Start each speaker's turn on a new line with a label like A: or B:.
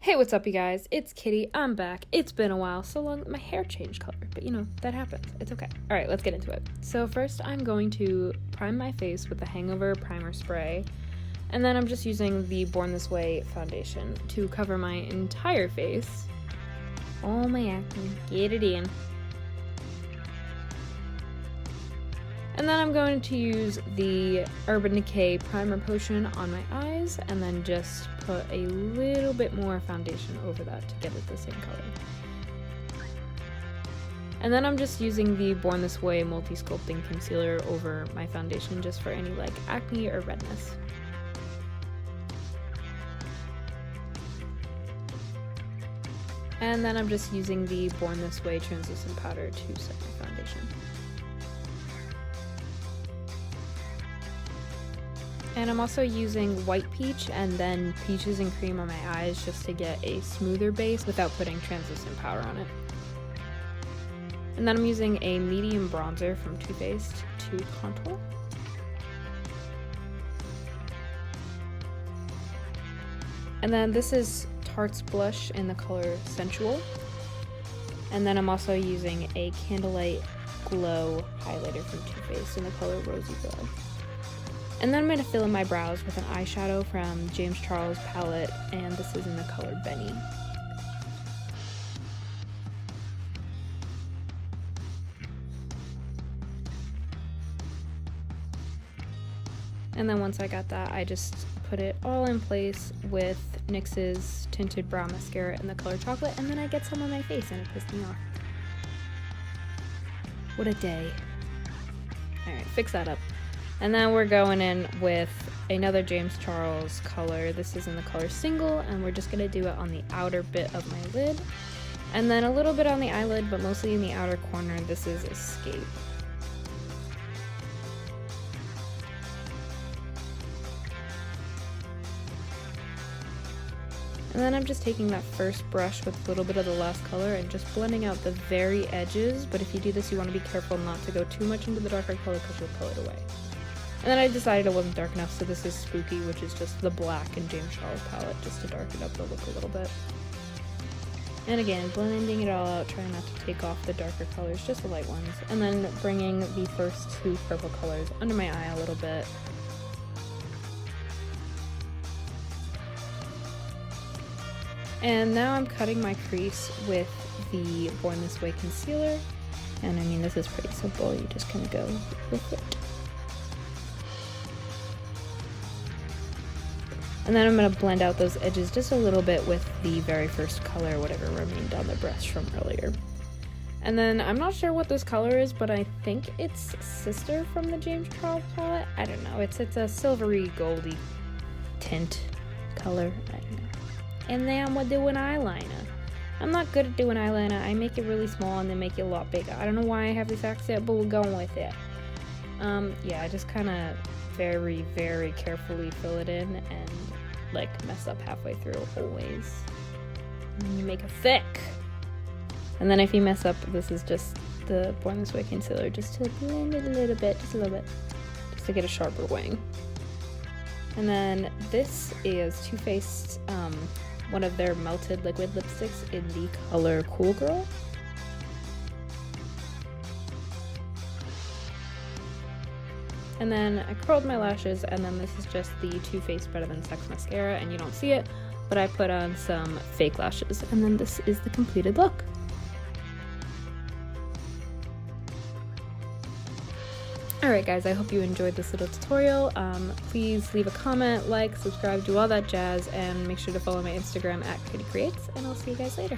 A: Hey, what's up, you guys? It's Kitty. I'm back. It's been a while. So long, my hair changed color, but you know, that happens. It's okay. All right, let's get into it. So first, I'm going to prime my face with the Hangover Primer Spray, and then I'm just using the Born This Way foundation to cover my entire face. All my acne, get it in. And then I'm going to use the Urban Decay Primer Potion on my eyes, and then just put a little bit more foundation over that to get it the same color. And then I'm just using the Born This Way Multi-Sculpting Concealer over my foundation just for any like acne or redness. And then I'm just using the Born This Way Translucent Powder to set my foundation. And I'm also using White Peach and then Peaches and Cream on my eyes just to get a smoother base without putting translucent powder on it. And then I'm using a medium bronzer from Too Faced to contour. And then this is Tarte's blush in the color Sensual. And then I'm also using a Candlelight Glow highlighter from Too Faced in the color Rosy Glow. And then I'm going to fill in my brows with an eyeshadow from James Charles palette, and this is in the color Benny. And then once I got that, I just put it all in place with NYX's Tinted Brow Mascara in the color Chocolate, and then I get some on my face and it pissed me off. What a day. Alright, fix that up. And then we're going in with another James Charles color. This is in the color Single, and we're just going to do it on the outer bit of my lid. And then a little bit on the eyelid, but mostly in the outer corner. This is Escape. And then I'm just taking that first brush with a little bit of the last color and just blending out the very edges. But if you do this, you want to be careful not to go too much into the darker color because you'll pull it away. And then I decided it wasn't dark enough, so this is Spooky, which is just the black and James Charles palette, just to darken up the look a little bit. And again, blending it all out, trying not to take off the darker colors, just the light ones. And then bringing the first two purple colors under my eye a little bit. And now I'm cutting my crease with the Born This Way concealer. And I mean, this is pretty simple, you just kind of go with it. And then I'm going to blend out those edges just a little bit with the very first color, whatever remained on the brush from earlier. And then I'm not sure what this color is, but I think it's Sister from the James Charles palette. I don't know. It's a silvery, goldy tint color. I don't know. And then I'm going to do an eyeliner. I'm not good at doing eyeliner. I make it really small and then make it a lot bigger. I don't know why I have this accent, but we're going with it. Yeah, I just kind of very, very carefully fill it in and like mess up halfway through always. And then you make it thick. And then if you mess up, this is just the Born This Way concealer just to blend it a little bit, just to get a sharper wing. And then this is Too Faced, one of their melted liquid lipsticks in the color Cool Girl. And then I curled my lashes, and then this is just the Too Faced Better Than Sex mascara, and you don't see it, but I put on some fake lashes, and then this is the completed look. Alright guys, I hope you enjoyed this little tutorial. Please leave a comment, like, subscribe, do all that jazz, and make sure to follow my Instagram at KittyCreates, and I'll see you guys later.